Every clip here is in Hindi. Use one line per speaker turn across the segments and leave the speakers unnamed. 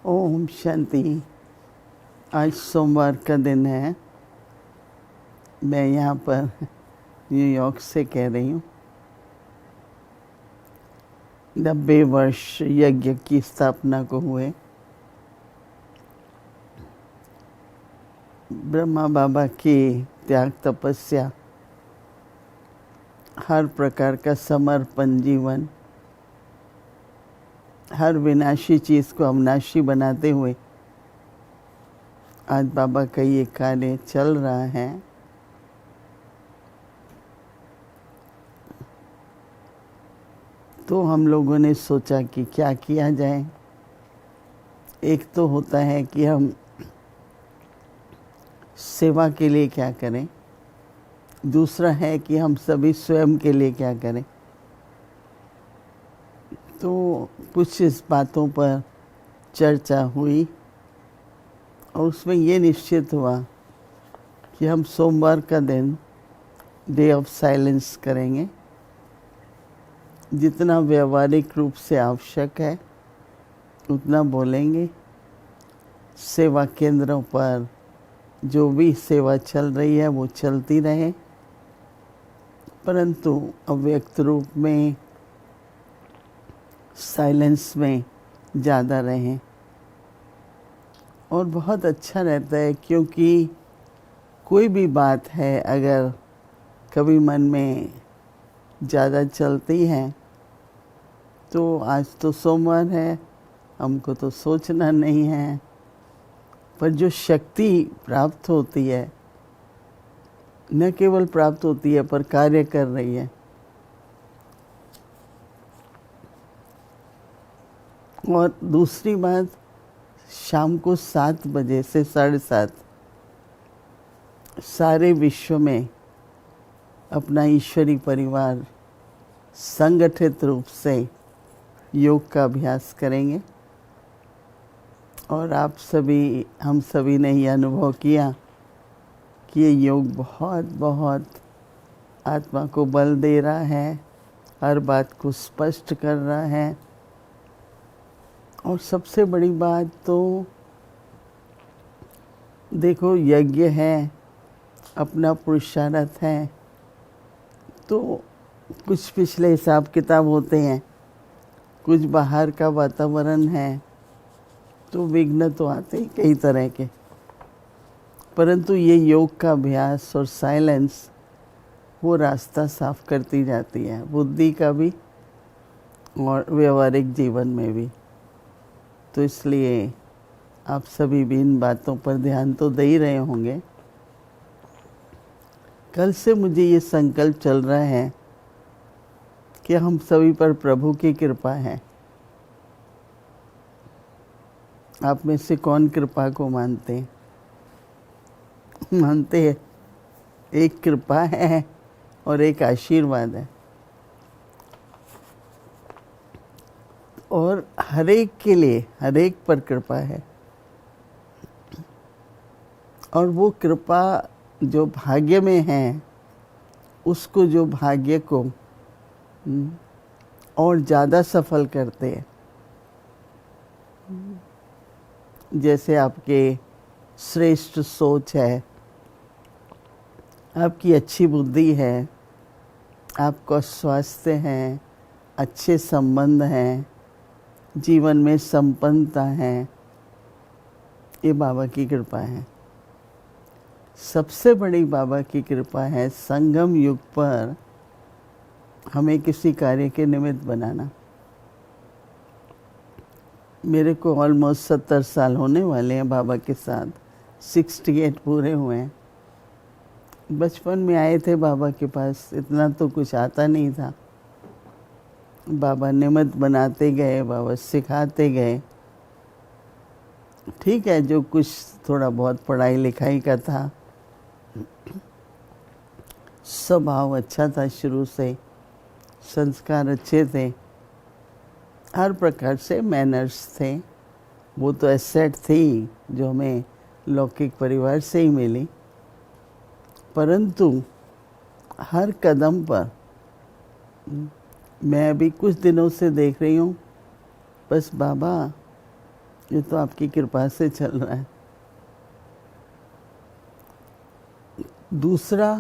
ओम शांति। आज सोमवार का दिन है। मैं यहाँ पर न्यूयॉर्क से कह रही हूँ। 90 वर्ष यज्ञ की स्थापना को हुए। ब्रह्मा बाबा की त्याग तपस्या, हर प्रकार का समर्पण जीवन, हर विनाशी चीज़ को अविनाशी बनाते हुए आज बाबा का ये कार्य चल रहा है। तो हम लोगों ने सोचा कि क्या किया जाए। एक तो होता है कि हम सेवा के लिए क्या करें, दूसरा है कि हम सभी स्वयं के लिए क्या करें। तो कुछ इस बातों पर चर्चा हुई और उसमें ये निश्चित हुआ कि हम सोमवार का दिन डे ऑफ साइलेंस करेंगे। जितना व्यवहारिक रूप से आवश्यक है उतना बोलेंगे। सेवा केंद्रों पर जो भी सेवा चल रही है वो चलती रहे, परंतु अव्यक्त रूप में साइलेंस में ज़्यादा रहें। और बहुत अच्छा रहता है, क्योंकि कोई भी बात है अगर कभी मन में ज़्यादा चलती है तो आज तो सोमवार है, हमको तो सोचना नहीं है। पर जो शक्ति प्राप्त होती है, न केवल प्राप्त होती है पर कार्य कर रही है। और दूसरी बात, शाम को 7 बजे से 7:30 सारे विश्व में अपना ईश्वरी परिवार संगठित रूप से योग का अभ्यास करेंगे। और आप सभी, हम सभी ने ये अनुभव किया कि ये योग बहुत बहुत आत्मा को बल दे रहा है, हर बात को स्पष्ट कर रहा है। और सबसे बड़ी बात तो देखो, यज्ञ है, अपना पुरुषार्थ है, तो कुछ पिछले हिसाब किताब होते हैं, कुछ बाहर का वातावरण है, तो विघ्न तो आते ही कई तरह के। परंतु ये योग का अभ्यास और साइलेंस वो रास्ता साफ करती जाती है, बुद्धि का भी और व्यवहारिक जीवन में भी। तो इसलिए आप सभी भी इन बातों पर ध्यान तो दे ही रहे होंगे। कल से मुझे ये संकल्प चल रहा है कि हम सभी पर प्रभु की कृपा है। आप में से कौन कृपा को मानते हैं? मानते हैं। एक कृपा है और एक आशीर्वाद है। और हर एक के लिए, हर एक पर कृपा है। और वो कृपा जो भाग्य में है, उसको, जो भाग्य को और ज़्यादा सफल करते हैं। जैसे आपके श्रेष्ठ सोच है, आपकी अच्छी बुद्धि है, आपका स्वास्थ्य है, अच्छे संबंध हैं, जीवन में संपन्नता है, ये बाबा की कृपा है। सबसे बड़ी बाबा की कृपा है संगम युग पर हमें किसी कार्य के निमित्त बनाना। मेरे को ऑलमोस्ट 70 साल होने वाले हैं बाबा के साथ, 68 पूरे हुए हैं। बचपन में आए थे बाबा के पास, इतना तो कुछ आता नहीं था। बाबा निमित्त बनाते गए, बाबा सिखाते गए। ठीक है, जो कुछ थोड़ा बहुत पढ़ाई लिखाई का था, स्वभाव अच्छा था शुरू से, संस्कार अच्छे थे, हर प्रकार से मैनर्स थे। वो तो एसेट थी जो हमें लौकिक परिवार से ही मिली। परंतु हर कदम पर मैं अभी कुछ दिनों से देख रही हूँ, बस बाबा ये तो आपकी कृपा से चल रहा है। दूसरा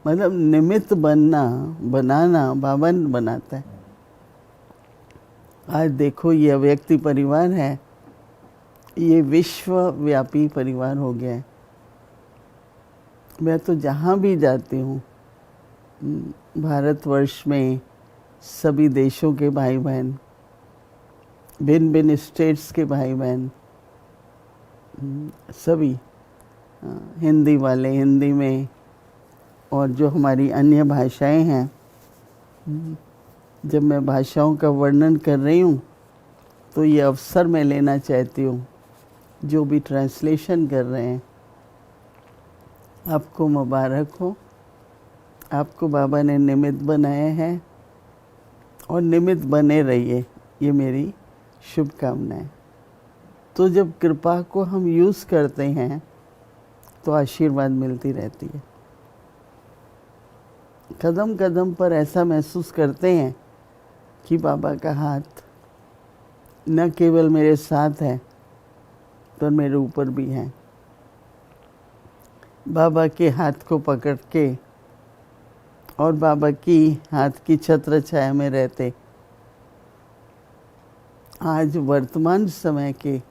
मतलब निमित्त बनाना बाबा बनाता है। आज देखो ये व्यक्ति परिवार है, ये विश्वव्यापी परिवार हो गया है। मैं तो जहाँ भी जाती हूँ भारतवर्ष में सभी देशों के भाई बहन, भिन्न भिन्न स्टेट्स के भाई बहन, सभी हिंदी वाले हिंदी में, और जो हमारी अन्य भाषाएं हैं, जब मैं भाषाओं का वर्णन कर रही हूँ तो ये अवसर मैं लेना चाहती हूँ, जो भी ट्रांसलेशन कर रहे हैं आपको मुबारक हो। आपको बाबा ने निमित्त बनाया है और निमित्त बने रहिए, ये मेरी शुभकामनाएं। तो जब कृपा को हम यूज़ करते हैं तो आशीर्वाद मिलती रहती है। कदम कदम पर ऐसा महसूस करते हैं कि बाबा का हाथ न केवल मेरे साथ है पर मेरे ऊपर भी है। बाबा के हाथ को पकड़ के और बाबा की हाथ की छत्र छाया में रहते आज वर्तमान समय के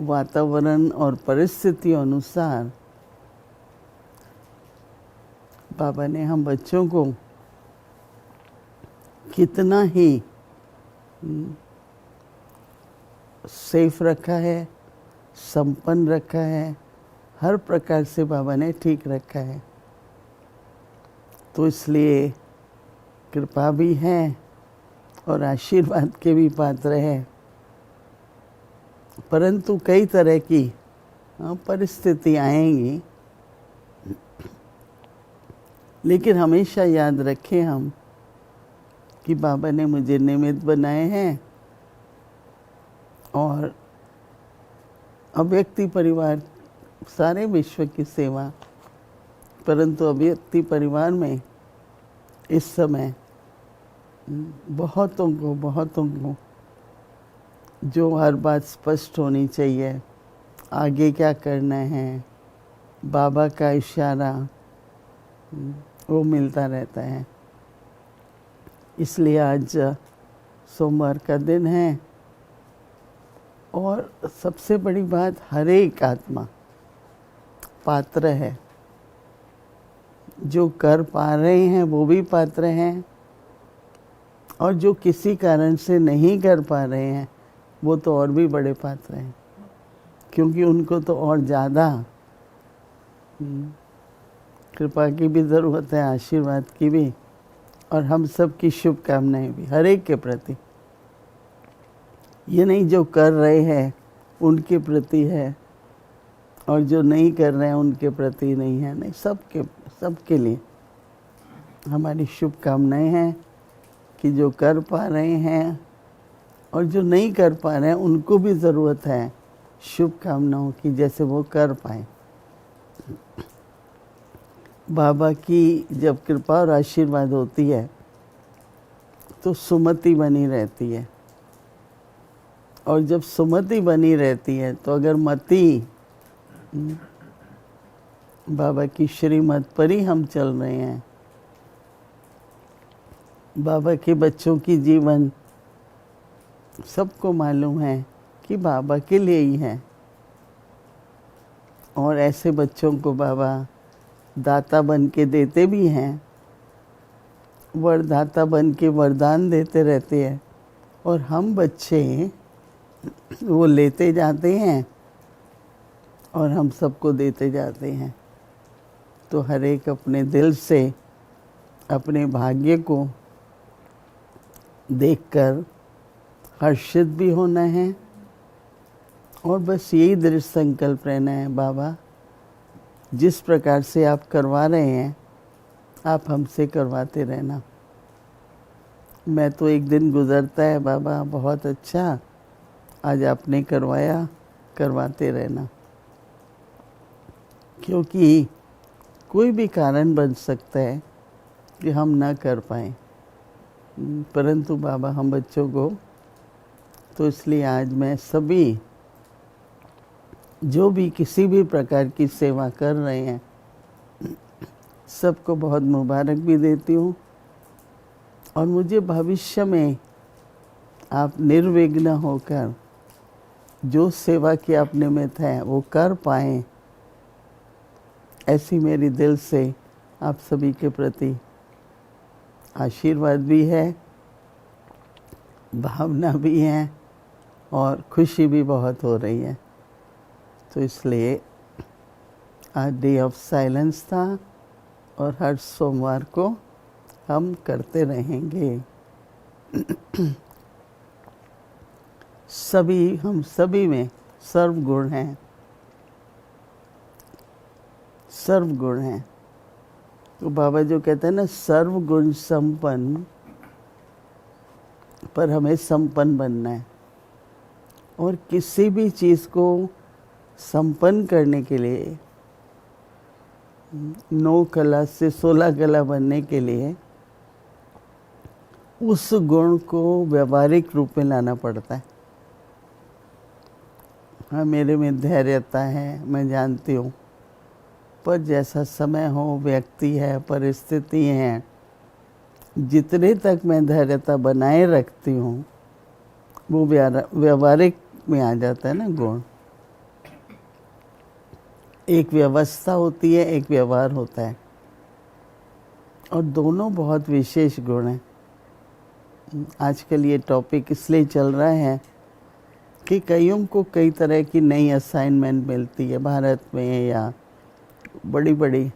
वातावरण और परिस्थितियों अनुसार बाबा ने हम बच्चों को कितना ही सेफ रखा है, संपन्न रखा है, हर प्रकार से बाबा ने ठीक रखा है। तो इसलिए कृपा भी है और आशीर्वाद के भी पात्र है। परंतु कई तरह की परिस्थिति आएंगी, लेकिन हमेशा याद रखें हम कि बाबा ने मुझे निमित्त बनाए हैं और अव्यक्ति परिवार सारे विश्व की सेवा, परंतु अव्यक्ति परिवार में इस समय बहुतों को जो हर बात स्पष्ट होनी चाहिए, आगे क्या करना है, बाबा का इशारा वो मिलता रहता है। इसलिए आज सोमवार का दिन है और सबसे बड़ी बात, हर एक आत्मा पात्र है। जो कर पा रहे हैं वो भी पात्र हैं और जो किसी कारण से नहीं कर पा रहे हैं वो तो और भी बड़े पात्र हैं, क्योंकि उनको तो और ज़्यादा कृपा की भी ज़रूरत है, आशीर्वाद की भी, और हम सब की शुभकामनाएं भी हर एक के प्रति। ये नहीं जो कर रहे हैं उनके प्रति है और जो नहीं कर रहे हैं उनके प्रति नहीं है, नहीं, सबके लिए हमारी शुभकामनाएं हैं कि जो कर पा रहे हैं और जो नहीं कर पा रहे हैं उनको भी ज़रूरत है शुभकामनाओं की, जैसे वो कर पाए। बाबा की जब कृपा और आशीर्वाद होती है तो सुमति बनी रहती है, और जब सुमति बनी रहती है तो अगर मति बाबा की श्रीमत पर ही हम चल रहे हैं, बाबा के बच्चों की जीवन सबको मालूम है कि बाबा के लिए ही है, और ऐसे बच्चों को बाबा दाता बन के देते भी हैं, वरदाता बन के वरदान देते रहते हैं, और हम बच्चे वो लेते जाते हैं और हम सबको देते जाते हैं। तो हर एक अपने दिल से अपने भाग्य को देखकर हर्षित भी होना है, और बस यही दृढ़ संकल्प रहना है, बाबा जिस प्रकार से आप करवा रहे हैं आप हमसे करवाते रहना। मैं तो एक दिन गुजरता है बाबा बहुत अच्छा, आज आपने करवाया, करवाते रहना, क्योंकि कोई भी कारण बन सकता है कि हम ना कर पाएँ, परंतु बाबा हम बच्चों को, तो इसलिए आज मैं सभी जो भी किसी भी प्रकार की सेवा कर रहे हैं सबको बहुत मुबारक भी देती हूँ। और मुझे भविष्य में आप निर्विघ्न होकर जो सेवा की आप निमित्त हैं वो कर पाएँ, ऐसी मेरी दिल से आप सभी के प्रति आशीर्वाद भी है, भावना भी है और खुशी भी बहुत हो रही है। तो इसलिए आज डे ऑफ साइलेंस था और हर सोमवार को हम करते रहेंगे। हम सभी में सर्वगुण हैं, सर्वगुण हैं। तो बाबा जो कहते हैं ना सर्वगुण संपन्न, पर हमें संपन्न बनना है। और किसी भी चीज़ को संपन्न करने के लिए 9 कला से 16 कला बनने के लिए उस गुण को व्यवहारिक रूप में लाना पड़ता है। हाँ, मेरे में धैर्यता है, मैं जानती हूँ, पर जैसा समय हो, व्यक्ति है, परिस्थिति हैं, जितने तक मैं धैर्यता बनाए रखती हूँ वो व्यवहारिक में आ जाता है ना गुण। एक व्यवस्था होती है, एक व्यवहार होता है, और दोनों बहुत विशेष गुण हैं। आजकल ये टॉपिक इसलिए चल रहा है कि कईयों को कई तरह की नई असाइनमेंट मिलती है भारत में या बड़ी बड़ी,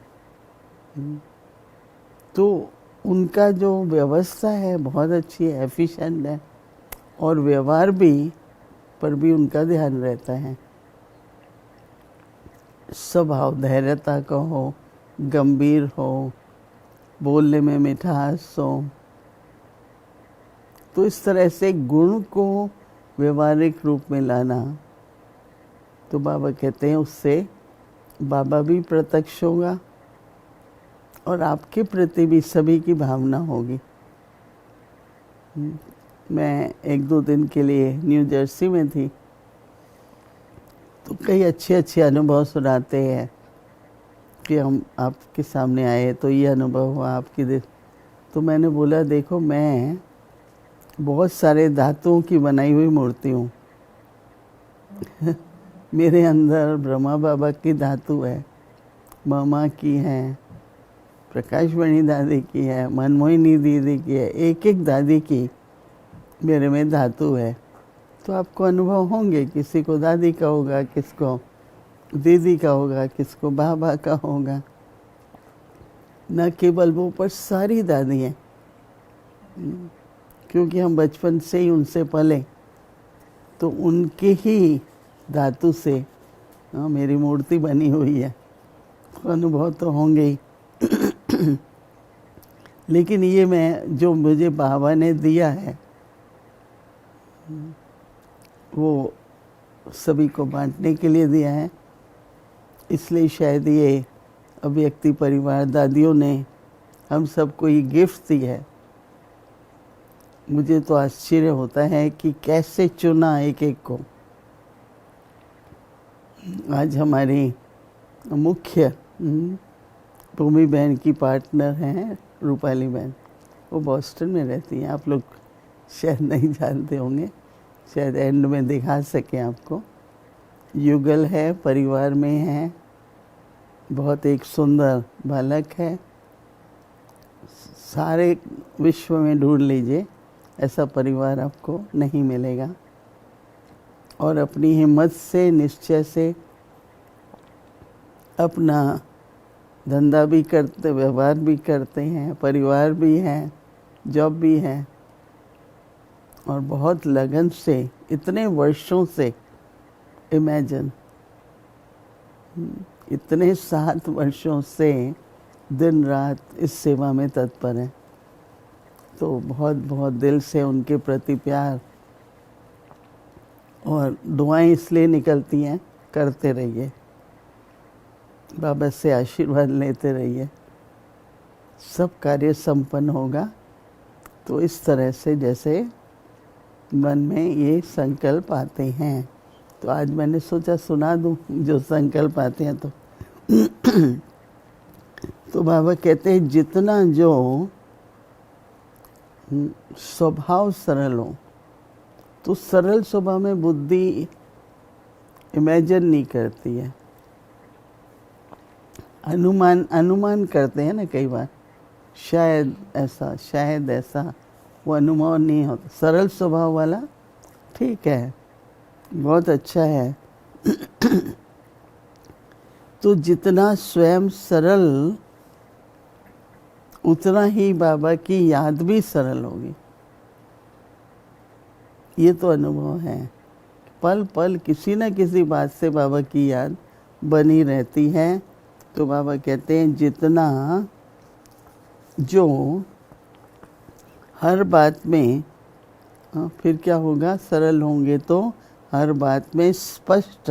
तो उनका जो व्यवस्था है बहुत अच्छी है, एफिशिएंट है, और व्यवहार भी पर भी उनका ध्यान रहता है। स्वभाव धैर्यता का हो, गंभीर हो, बोलने में मिठास हो, तो इस तरह से गुण को व्यवहारिक रूप में लाना, तो बाबा कहते हैं उससे बाबा भी प्रत्यक्ष होगा और आपके प्रति भी सभी की भावना होगी। मैं 1-2 दिन के लिए न्यू जर्सी में थी, तो कई अच्छे अच्छे अनुभव सुनाते हैं कि हम आपके सामने आए तो ये अनुभव हुआ आपकी। तो मैंने बोला देखो, मैं बहुत सारे धातुओं की बनाई हुई मूर्ति हूँ। मेरे अंदर ब्रह्मा बाबा की धातु है, मामा की है, प्रकाशवाणी दादी की है, मनमोहिनी दीदी की है, एक एक दादी की मेरे में धातु है। तो आपको अनुभव होंगे, किसी को दादी का होगा, किसको दीदी का होगा, किसको बाबा का होगा। न केवल वो, पर सारी दादी हैं, क्योंकि हम बचपन से ही उनसे पले, तो उनके ही धातु से मेरी मूर्ति बनी हुई है। तो अनुभव तो होंगे ही। लेकिन ये मैं जो मुझे बाबा ने दिया है वो सभी को बांटने के लिए दिया है। इसलिए शायद ये अव्यक्ति परिवार दादियों ने हम सबको ये गिफ्ट दी है। मुझे तो आश्चर्य होता है कि कैसे चुना एक एक को। आज हमारी मुख्य भूमि बहन की पार्टनर हैं रूपाली बहन, वो बॉस्टन में रहती हैं। आप लोग शायद नहीं जानते होंगे, शायद एंड में दिखा सकें आपको। युगल है, परिवार में है, बहुत एक सुंदर बालक है। सारे विश्व में ढूंढ लीजिए, ऐसा परिवार आपको नहीं मिलेगा। और अपनी हिम्मत से, निश्चय से अपना धंधा भी करते, व्यवहार भी करते हैं, परिवार भी है, जॉब भी है, और बहुत लगन से इतने वर्षों से, इमेजिन इतने 7 वर्षों से दिन रात इस सेवा में तत्पर हैं। तो बहुत बहुत दिल से उनके प्रति प्यार और दुआएं इसलिए निकलती हैं, करते रहिए, बाबा से आशीर्वाद लेते रहिए, सब कार्य संपन्न होगा। तो इस तरह से जैसे मन में ये संकल्प आते हैं, तो आज मैंने सोचा सुना दूं, जो संकल्प आते हैं तो बाबा कहते हैं जितना जो स्वभाव सरल हो, तो सरल स्वभाव में बुद्धि इमेजिन नहीं करती है, अनुमान करते हैं ना कई बार, शायद ऐसा, वो अनुमान नहीं होता। सरल स्वभाव वाला ठीक है, बहुत अच्छा है। तो जितना स्वयं सरल, उतना ही बाबा की याद भी सरल होगी। ये तो अनुभव है, पल पल किसी न किसी बात से बाबा की याद बनी रहती है। तो बाबा कहते हैं जितना जो हर बात में, फिर क्या होगा, सरल होंगे तो हर बात में स्पष्ट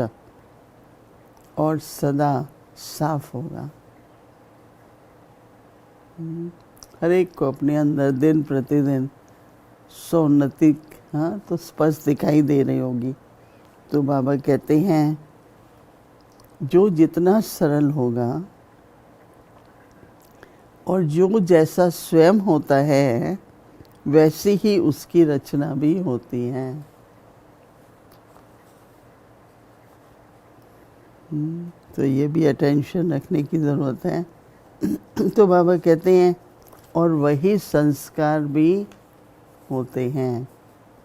और सदा साफ होगा। हर एक को अपने अंदर दिन प्रतिदिन सोन्नति तो स्पष्ट दिखाई दे रही होगी। तो बाबा कहते हैं जो जितना सरल होगा और जो जैसा स्वयं होता है वैसी ही उसकी रचना भी होती है। तो ये भी अटेंशन रखने की ज़रूरत है। तो बाबा कहते हैं और वही संस्कार भी होते हैं।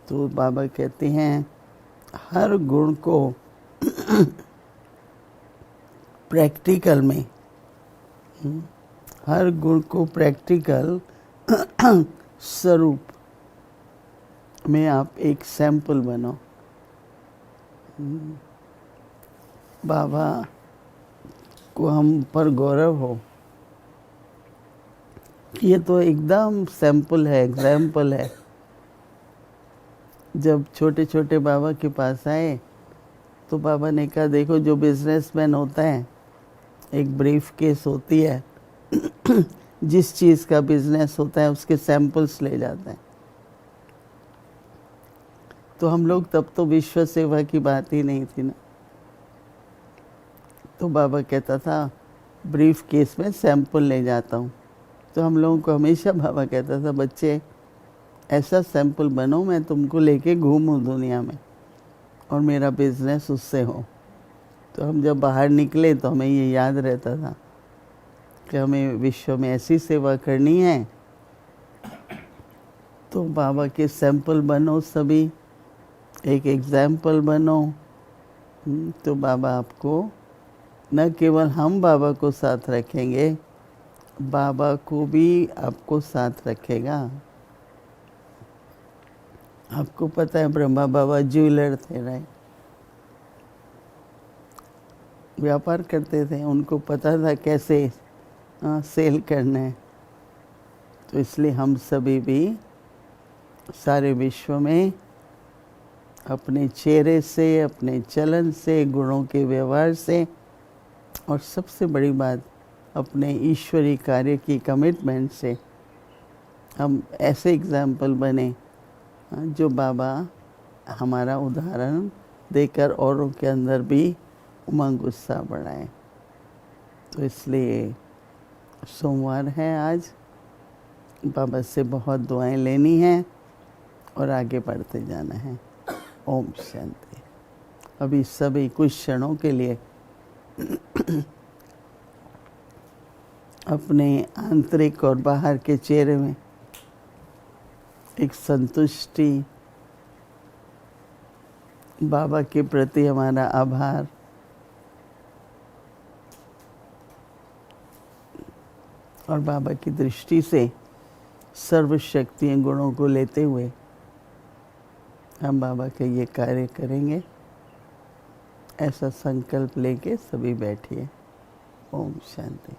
तो बाबा कहते हैं हर गुण को प्रैक्टिकल में, हर गुण को प्रैक्टिकल स्वरूप में आप एक सैंपल बनो। बाबा को हम पर गौरव हो, ये तो एकदम सैंपल है, एग्जाम्पल है। जब छोटे छोटे बाबा के पास आए तो बाबा ने कहा देखो जो बिजनेसमैन होता है, एक ब्रीफ केस होती है, जिस चीज़ का बिजनेस होता है उसके सैंपल्स ले जाते हैं। तो हम लोग तब तो विश्व सेवा की बात ही नहीं थी ना। तो बाबा कहता था ब्रीफ केस में सैंपल ले जाता हूँ। तो हम लोगों को हमेशा बाबा कहता था बच्चे ऐसा सैंपल बनो, मैं तुमको लेके घूमूं दुनिया में और मेरा बिजनेस उससे हो। तो हम जब बाहर निकले तो हमें ये याद रहता था कि हमें विश्व में ऐसी सेवा करनी है। तो बाबा के सैंपल बनो, सभी एक एग्जाम्पल बनो। तो बाबा आपको, न केवल हम बाबा को साथ रखेंगे, बाबा को भी आपको साथ रखेगा। आपको पता है ब्रह्मा बाबा ज्वेलर थे, राइट, व्यापार करते थे, उनको पता था कैसे सेल करना है। तो इसलिए हम सभी भी सारे विश्व में अपने चेहरे से, अपने चलन से, गुणों के व्यवहार से और सबसे बड़ी बात अपने ईश्वरीय कार्य की कमिटमेंट से हम ऐसे एग्जाम्पल बने जो बाबा हमारा उदाहरण देकर औरों के अंदर भी उमंग उत्साह बढ़ाएं। तो इसलिए सोमवार है आज, बाबा से बहुत दुआएं लेनी हैं और आगे बढ़ते जाना है। ओम शांति। अभी सभी कुछ क्षणों के लिए अपने आंतरिक और बाहर के चेहरे में एक संतुष्टि, बाबा के प्रति हमारा आभार और बाबा की दृष्टि से सर्वशक्तियों गुणों को लेते हुए हम बाबा के ये कार्य करेंगे, ऐसा संकल्प लेके सभी बैठिए। ओम शांति।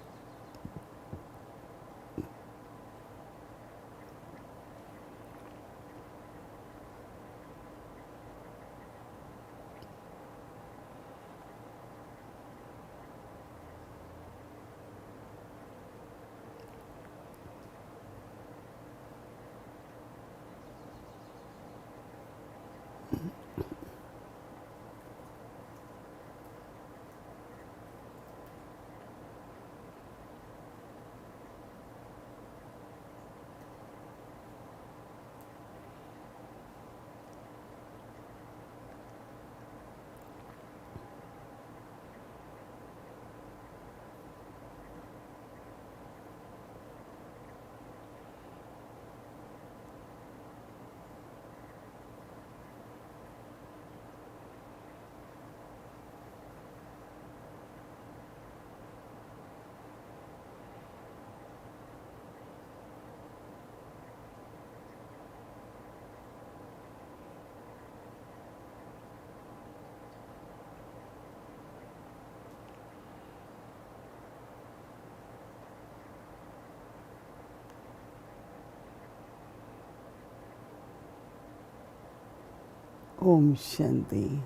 ओम शांति।